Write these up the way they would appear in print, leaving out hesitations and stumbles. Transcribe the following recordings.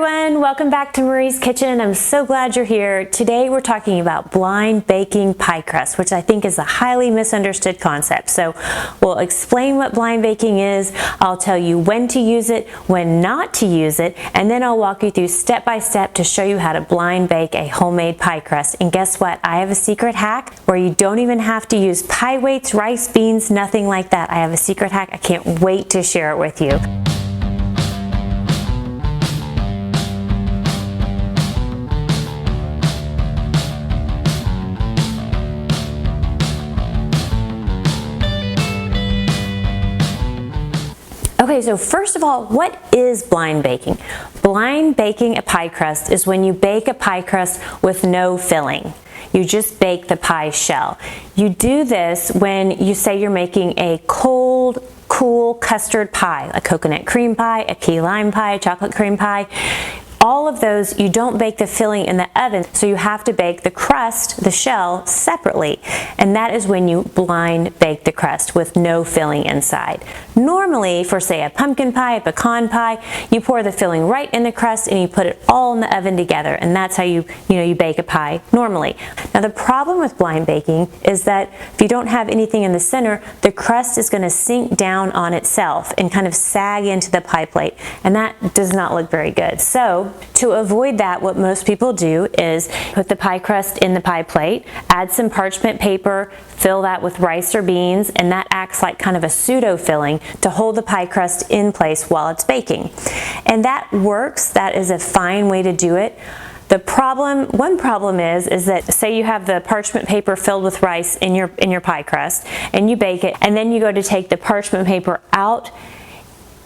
everyone, welcome back to Marie's Kitchen. I'm so glad you're here. Today we're talking about blind baking pie crust, which I think is a highly misunderstood concept. So we'll explain what blind baking is, I'll tell you when to use it, when not to use it, and then I'll walk you through step by step to show you how to blind bake a homemade pie crust. And guess what? I have a secret hack where you don't even have to use pie weights, rice, beans, nothing like that. I have a secret hack. I can't wait to share it with you. Okay, so first of all, what is blind baking? Blind baking a pie crust is when you bake a pie crust with no filling. You just bake the pie shell. You do this when you say you're making a cold, cool custard pie, a coconut cream pie, a key lime pie, a chocolate cream pie. All of those, you don't bake the filling in the oven, so you have to bake the crust, the shell, separately. And that is when you blind bake the crust with no filling inside. Normally, for say a pumpkin pie, a pecan pie, you pour the filling right in the crust and you put it all in the oven together, and that's how you bake a pie normally. Now the problem with blind baking is that if you don't have anything in the center, the crust is going to sink down on itself and kind of sag into the pie plate, and that does not look very good. So to avoid that, what most people do is put the pie crust in the pie plate, add some parchment paper, fill that with rice or beans, and that acts like kind of a pseudo filling to hold the pie crust in place while it's baking. And that works. That is a fine way to do it. One problem is that say you have the parchment paper filled with rice in your pie crust and you bake it, and then you go to take the parchment paper out.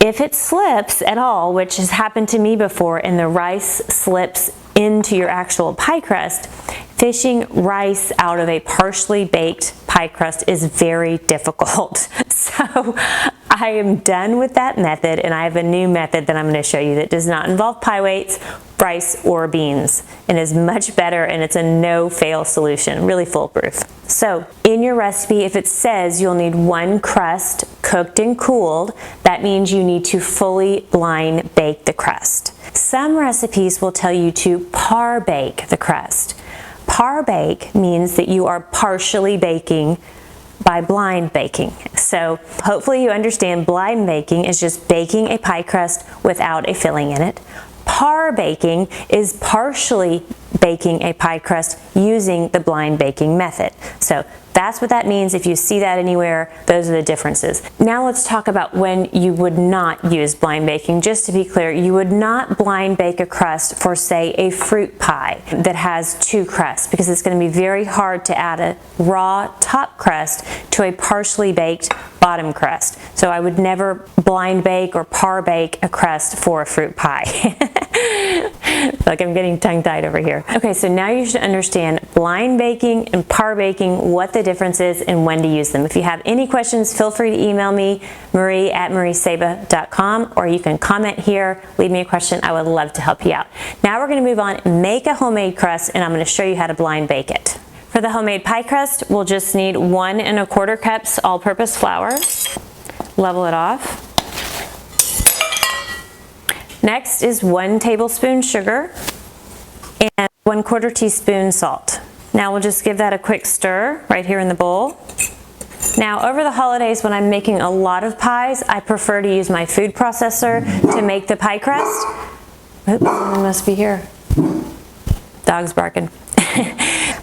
If it slips at all, which has happened to me before, and the rice slips into your actual pie crust, fishing rice out of a partially baked pie crust is very difficult. So I am done with that method, and I have a new method that I'm going to show you that does not involve pie weights, rice, or beans, and is much better, and it's a no-fail solution, really foolproof. So in your recipe, if it says you'll need one crust cooked and cooled, that means you need to fully blind bake the crust. Some recipes will tell you to par bake the crust. Par bake means that you are partially baking by blind baking. So hopefully you understand blind baking is just baking a pie crust without a filling in it. Par baking is partially baking a pie crust using the blind baking method. So that's what that means. If you see that anywhere, those are the differences. Now let's talk about when you would not use blind baking. Just to be clear, you would not blind bake a crust for, say, a fruit pie that has two crusts, because it's going to be very hard to add a raw top crust to a partially baked bottom crust. So I would never blind bake or par bake a crust for a fruit pie. Like I'm getting tongue-tied over here. Okay, so now you should understand blind baking and par baking, what the difference is and when to use them. If you have any questions, feel free to email me, marie@mariesaba.com, or you can comment here, leave me a question. I would love to help you out. Now we're going to move on and make a homemade crust, and I'm going to show you how to blind bake it. For the homemade pie crust, we'll just need 1 1/4 cups all-purpose flour. Level it off. Next is 1 tablespoon sugar and 1/4 teaspoon salt. Now we'll just give that a quick stir right here in the bowl. Now over the holidays, when I'm making a lot of pies, I prefer to use my food processor to make the pie crust. Oops, someone must be here. Dog's barking.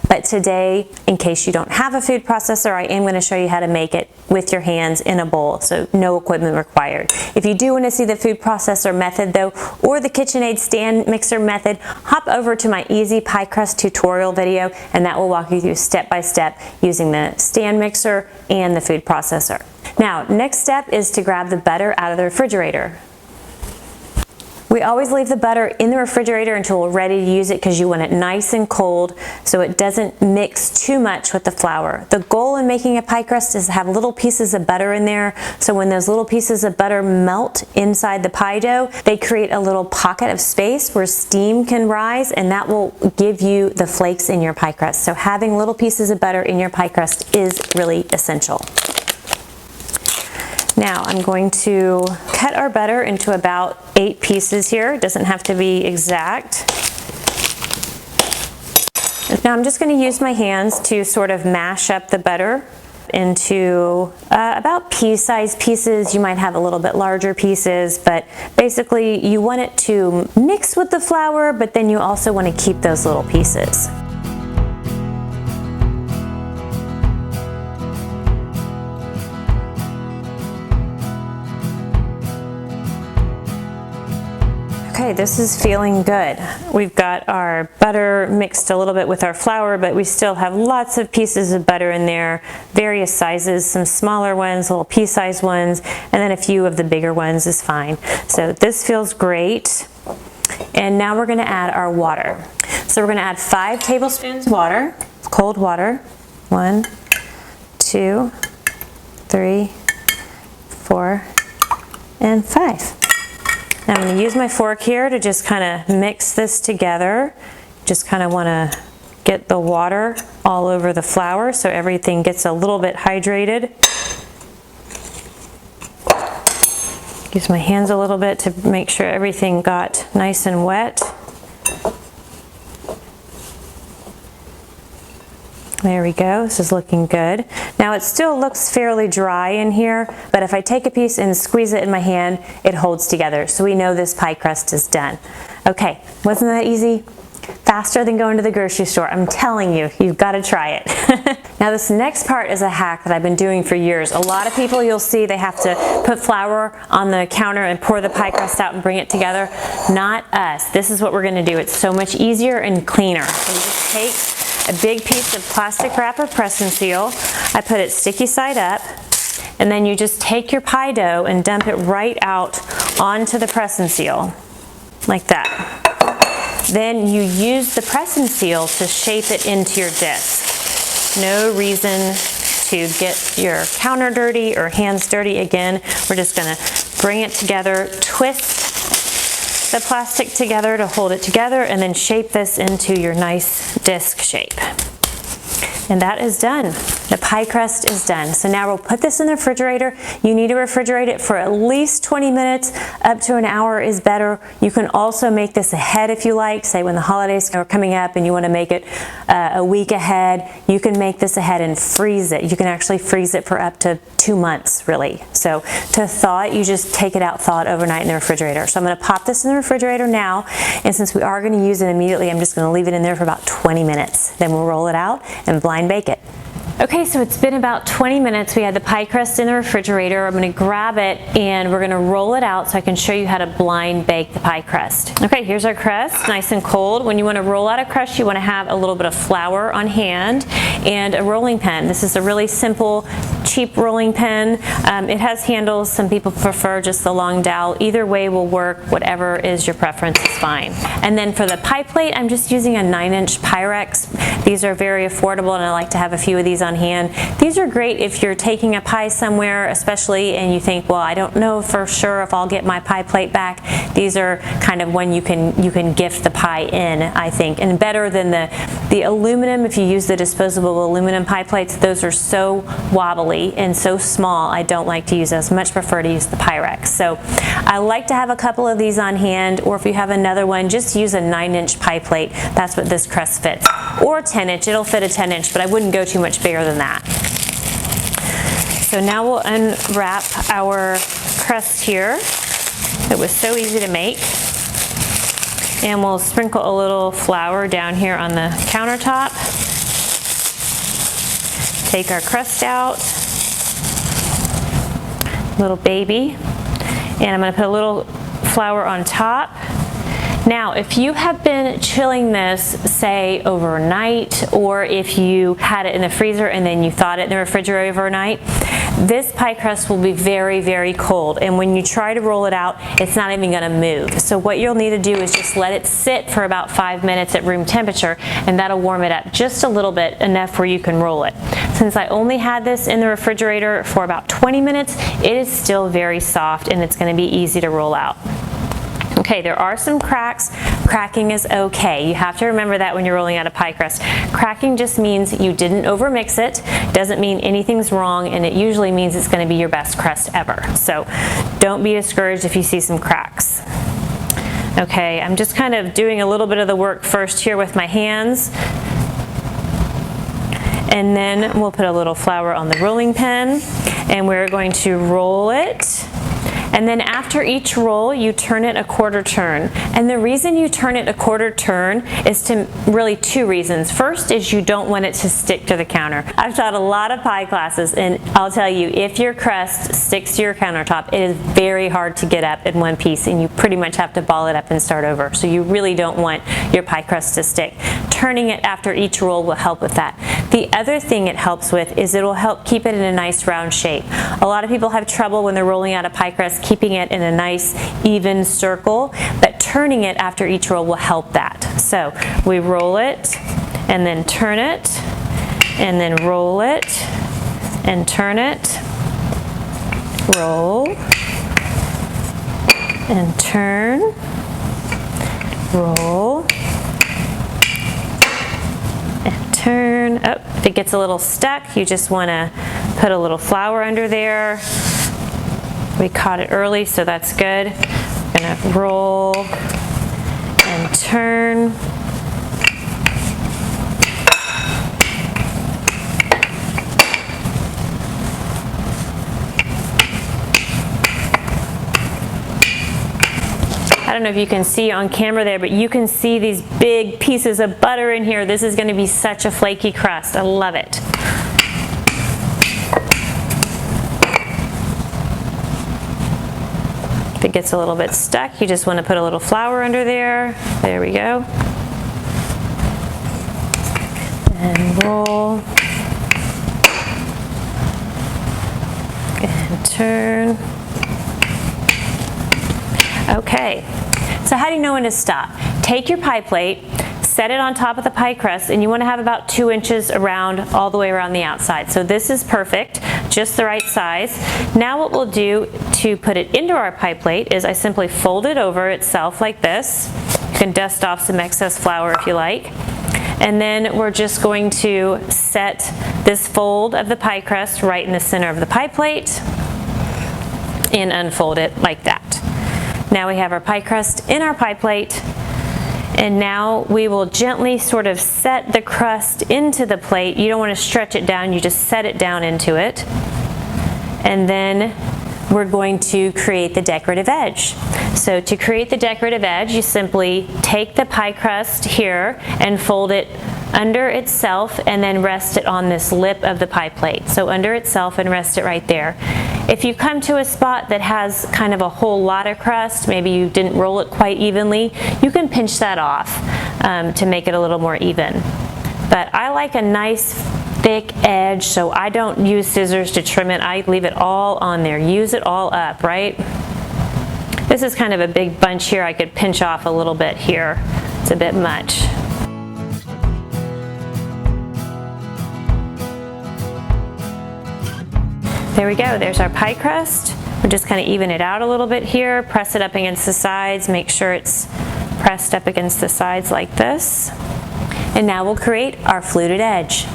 But today, in case you don't have a food processor, I am going to show you how to make it with your hands in a bowl, so no equipment required. If you do want to see the food processor method though, or the KitchenAid stand mixer method, hop over to my easy pie crust tutorial video, and that will walk you through step by step using the stand mixer and the food processor. Now, next step is to grab the butter out of the refrigerator. We always leave the butter in the refrigerator until we're ready to use it, because you want it nice and cold so it doesn't mix too much with the flour. The goal in making a pie crust is to have little pieces of butter in there, so when those little pieces of butter melt inside the pie dough, they create a little pocket of space where steam can rise, and that will give you the flakes in your pie crust. So having little pieces of butter in your pie crust is really essential. Now I'm going to cut our butter into about 8 pieces here. It doesn't have to be exact. Now I'm just going to use my hands to sort of mash up the butter into about pea-sized pieces. You might have a little bit larger pieces, but basically you want it to mix with the flour, but then you also want to keep those little pieces. Okay, this is feeling good. We've got our butter mixed a little bit with our flour, but we still have lots of pieces of butter in there, various sizes, some smaller ones, little pea-sized ones, and then a few of the bigger ones is fine. So this feels great. And now we're gonna add our water. So we're gonna add 5 tablespoons water, cold water. 1, 2, 3, 4, and 5. Now I'm going to use my fork here to just kind of mix this together. Just kind of want to get the water all over the flour so everything gets a little bit hydrated. Use my hands a little bit to make sure everything got nice and wet. There we go, this is looking good. Now it still looks fairly dry in here, but if I take a piece and squeeze it in my hand, it holds together. So we know this pie crust is done. Okay, wasn't that easy? Faster than going to the grocery store. I'm telling you, you've got to try it. Now this next part is a hack that I've been doing for years. A lot of people you'll see they have to put flour on the counter and pour the pie crust out and bring it together. Not us. This is what we're going to do. It's so much easier and cleaner. So you just take a big piece of plastic wrap or press and seal. I put it sticky side up, and then you just take your pie dough and dump it right out onto the press and seal, like that. Then you use the press and seal to shape it into your disc. No reason to get your counter dirty or hands dirty again. We're just gonna bring it together, twist the plastic together to hold it together, and then shape this into your nice disc shape. And that is done. The pie crust is done. So now we'll put this in the refrigerator. You need to refrigerate it for at least 20 minutes, up to an hour is better. You can also make this ahead if you like, say when the holidays are coming up and you want to make it a week ahead, you can make this ahead and freeze it. You can actually freeze it for up to 2 months, really. So to thaw it, you just take it out, thaw it overnight in the refrigerator. So I'm going to pop this in the refrigerator now, and since we are going to use it immediately, I'm just going to leave it in there for about 20 minutes. Then we'll roll it out and blind bake it. Okay, so it's been about 20 minutes. We had the pie crust in the refrigerator. I'm going to grab it and we're going to roll it out so I can show you how to blind bake the pie crust. Okay, here's our crust, nice and cold. When you want to roll out a crust, you want to have a little bit of flour on hand and a rolling pin. This is a really simple, cheap rolling pin. It has handles. Some people prefer just the long dowel. Either way will work. Whatever is your preference is fine. And then for the pie plate, I'm just using a 9-inch Pyrex. These are very affordable, and I like to have a few of these on hand. These are great if you're taking a pie somewhere, especially, and you think, well, I don't know for sure if I'll get my pie plate back. These are kind of when you can gift the pie in, I think, and better than the aluminum. If you use the disposable aluminum pie plates, those are so wobbly and so small. I don't like to use those. Much prefer to use the Pyrex. So I like to have a couple of these on hand, or if you have another one, just use a 9-inch pie plate. That's what this crust fits. Or 10-inch. It'll fit a 10-inch, but I wouldn't go too much bigger than that. So now we'll unwrap our crust here. It was so easy to make. And we'll sprinkle a little flour down here on the countertop. Take our crust out. Little baby. And I'm going to put a little flour on top. Now, if you have been chilling this, say overnight, or if you had it in the freezer and then you thawed it in the refrigerator overnight, this pie crust will be very, very cold. And when you try to roll it out, it's not even going to move. So what you'll need to do is just let it sit for about 5 minutes at room temperature, and that'll warm it up just a little bit, enough where you can roll it. Since I only had this in the refrigerator for about 20 minutes, it is still very soft and it's going to be easy to roll out. Okay, there are some cracks. Cracking is okay. You have to remember that when you're rolling out a pie crust. Cracking just means you didn't overmix it. Doesn't mean anything's wrong, and it usually means it's going to be your best crust ever. So don't be discouraged if you see some cracks. Okay, I'm just kind of doing a little bit of the work first here with my hands. And then we'll put a little flour on the rolling pin, and we're going to roll it. And then after each roll, you turn it a quarter turn. And the reason you turn it a quarter turn is to really two reasons. First is you don't want it to stick to the counter. I've taught a lot of pie classes, and I'll tell you, if your crust sticks to your countertop, it is very hard to get up in one piece, and you pretty much have to ball it up and start over. So you really don't want your pie crust to stick. Turning it after each roll will help with that. The other thing it helps with is it will help keep it in a nice round shape. A lot of people have trouble when they're rolling out a pie crust keeping it in a nice even circle, but turning it after each roll will help that. So we roll it and then turn it and then roll it and turn it, roll and turn, roll and turn. Oh, if it gets a little stuck, you just want to put a little flour under there. We caught it early, so that's good. We're gonna roll and turn. I don't know if you can see on camera there, but you can see these big pieces of butter in here. This is gonna be such a flaky crust. I love it. If it gets a little bit stuck, you just want to put a little flour under there. There we go. And roll. And turn. Okay, so how do you know when to stop? Take your pie plate, set it on top of the pie crust, and you want to have about 2 inches around, all the way around the outside. So this is perfect, just the right size. Now what we'll do to put it into our pie plate is I simply fold it over itself like this. You can dust off some excess flour if you like. And then we're just going to set this fold of the pie crust right in the center of the pie plate and unfold it like that. Now we have our pie crust in our pie plate. And now we will gently sort of set the crust into the plate. You don't want to stretch it down, you just set it down into it. And then we're going to create the decorative edge. So to create the decorative edge, you simply take the pie crust here and fold it under itself and then rest it on this lip of the pie plate. So under itself and rest it right there. If you come to a spot that has kind of a whole lot of crust, maybe you didn't roll it quite evenly, you can pinch that off to make it a little more even. But I like a nice thick edge, so I don't use scissors to trim it. I leave it all on there. Use it all up, right? This is kind of a big bunch here. I could pinch off a little bit here. It's a bit much. There we go, there's our pie crust. We're just kind of even it out a little bit here, press it up against the sides, make sure it's pressed up against the sides like this. And now we'll create our fluted edge.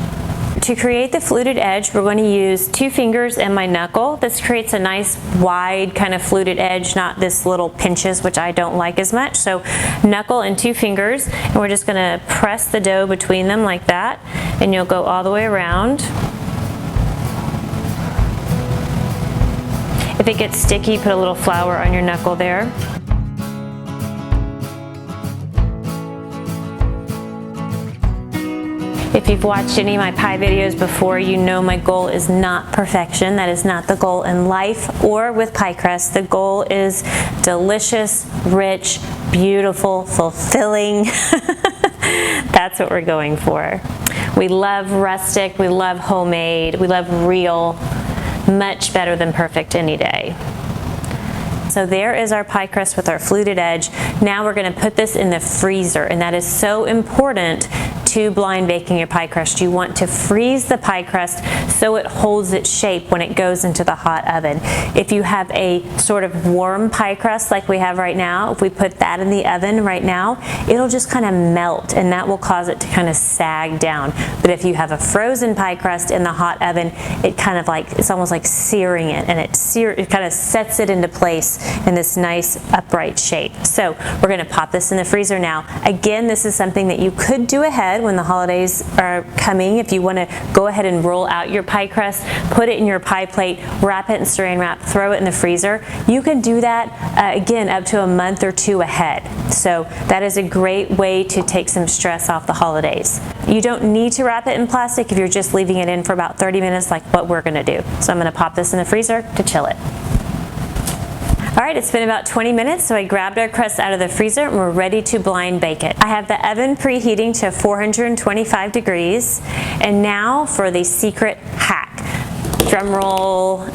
To create the fluted edge, we're going to use 2 fingers and my knuckle. This creates a nice wide kind of fluted edge, not this little pinches, which I don't like as much. So knuckle and 2 fingers, and we're just going to press the dough between them like that, and you'll go all the way around. If it gets sticky, put a little flour on your knuckle there. If you've watched any of my pie videos before, you know my goal is not perfection. That is not the goal in life or with pie crust. The goal is delicious, rich, beautiful, fulfilling. That's what we're going for. We love rustic, we love homemade, we love real. Much better than perfect any day. So there is our pie crust with our fluted edge. Now we're going to put this in the freezer, and that is so important to blind baking your pie crust. You want to freeze the pie crust so it holds its shape when it goes into the hot oven. If you have a sort of warm pie crust like we have right now, if we put that in the oven right now, it'll just kind of melt, and that will cause it to kind of sag down. But if you have a frozen pie crust in the hot oven, it kind of like, it's almost like searing it, and it kind of sets it into place in this nice upright shape. So we're going to pop this in the freezer now. Again, this is something that you could do ahead when the holidays are coming. If you want to go ahead and roll out your pie crust, put it in your pie plate, wrap it in saran wrap, throw it in the freezer. You can do that again up to a month or two ahead. So that is a great way to take some stress off the holidays. You don't need to wrap it in plastic if you're just leaving it in for about 30 minutes like what we're going to do. So I'm going to pop this in the freezer to chill it. All right, it's been about 20 minutes, so I grabbed our crust out of the freezer and we're ready to blind bake it. I have the oven preheating to 425 degrees. And now for the secret hack. Drum roll.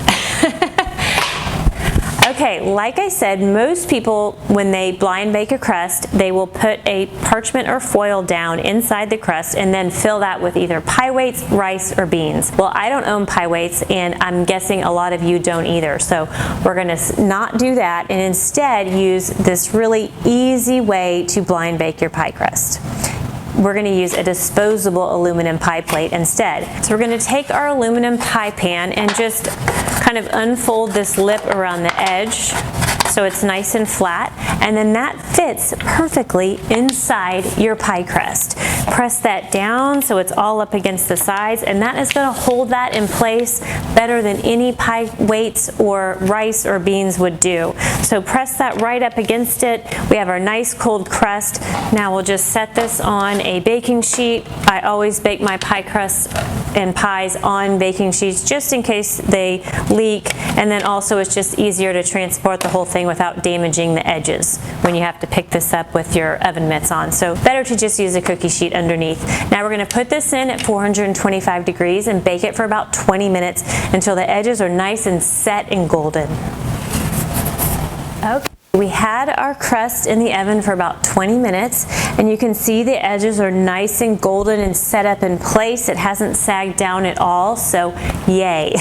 Okay, like I said, most people, when they blind bake a crust, they will put a parchment or foil down inside the crust and then fill that with either pie weights, rice, or beans. Well, I don't own pie weights, and I'm guessing a lot of you don't either. So we're gonna not do that and instead use this really easy way to blind bake your pie crust. We're going to use a disposable aluminum pie plate instead. So we're going to take our aluminum pie pan and just kind of unfold this lip around the edge so it's nice and flat, and then that fits perfectly inside your pie crust. Press that down so it's all up against the sides, and that is going to hold that in place better than any pie weights or rice or beans would do. So press that right up against it. We have our nice cold crust. Now we'll just set this on a baking sheet. I always bake my pie crusts and pies on baking sheets just in case they leak, and then also it's just easier to transport the whole thing without damaging the edges when you have to pick this up with your oven mitts on. So better to just use a cookie sheet underneath. Now we're going to put this in at 425 degrees and bake it for about 20 minutes until the edges are nice and set and golden. Okay. We had our crust in the oven for about 20 minutes, and you can see the edges are nice and golden and set up in place. It hasn't sagged down at all, so yay.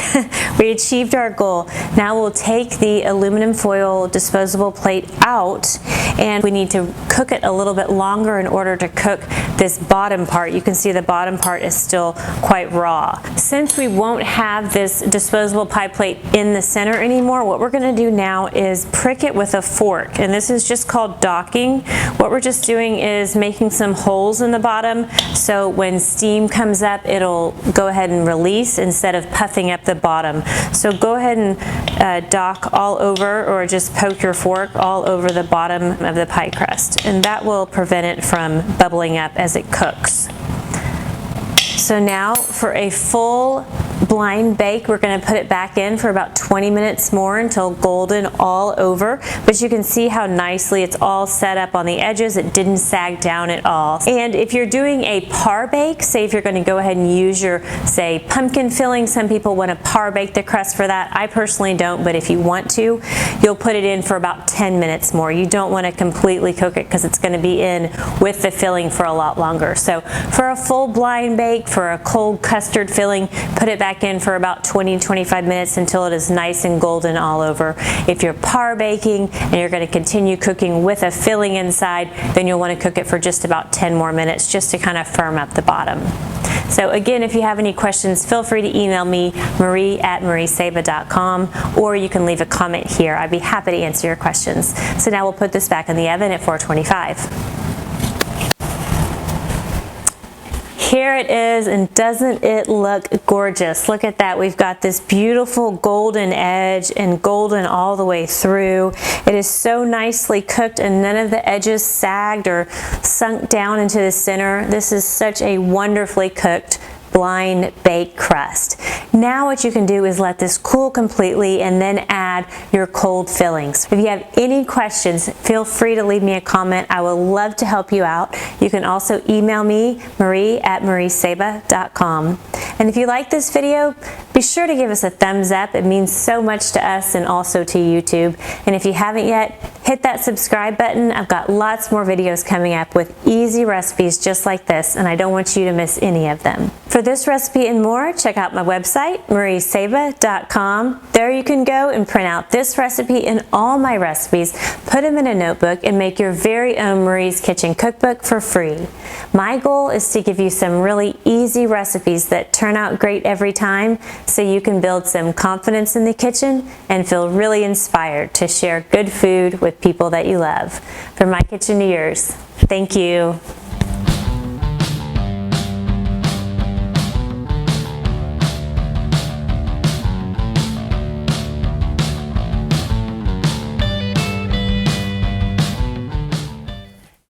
We achieved our goal. Now we'll take the aluminum foil disposable plate out, and we need to cook it a little bit longer in order to cook this bottom part. You can see the bottom part is still quite raw. Since we won't have this disposable pie plate in the center anymore, what we're going to do now is prick it with a fork, and this is just called docking. What we're just doing is making some holes in the bottom so when steam comes up it'll go ahead and release instead of puffing up the bottom. So go ahead and dock all over, or just poke your fork all over the bottom of the pie crust, and that will prevent it from bubbling up as it cooks. So now for a full blind bake, we're going to put it back in for about 20 minutes more until golden all over. But you can see how nicely it's all set up on the edges. It didn't sag down at all. And if you're doing a par bake, say if you're going to go ahead and use your, say, pumpkin filling, some people want to par bake the crust for that. I personally don't, but if you want to, you'll put it in for about 10 minutes more. You don't want to completely cook it because it's going to be in with the filling for a lot longer. So for a full blind bake, for a cold custard filling, put it back in for about 20-25 minutes until it is nice and golden all over. If you're par baking and you're going to continue cooking with a filling inside, then you'll want to cook it for just about 10 more minutes just to kind of firm up the bottom. So again, if you have any questions, feel free to email me, marie@mariesaba.com, or you can leave a comment here. I'd be happy to answer your questions. So now we'll put this back in the oven at 425. Here it is, and doesn't it look gorgeous? Look at that. We've got this beautiful golden edge and golden all the way through. It is so nicely cooked and none of the edges sagged or sunk down into the center. This is such a wonderfully cooked blind bake crust. Now what you can do is let this cool completely and then add your cold fillings. If you have any questions, feel free to leave me a comment. I would love to help you out. You can also email me, marie@mariesaba.com. And if you like this video, be sure to give us a thumbs up. It means so much to us and also to YouTube. And if you haven't yet, Hit that subscribe button. I've got lots more videos coming up with easy recipes just like this, and I don't want you to miss any of them. For this recipe and more, check out my website, mariesaba.com. There you can go and print out this recipe and all my recipes, put them in a notebook, and make your very own Marie's Kitchen cookbook for free. My goal is to give you some really easy recipes that turn out great every time, so you can build some confidence in the kitchen and feel really inspired to share good food with people that you love. From my kitchen to yours, thank you.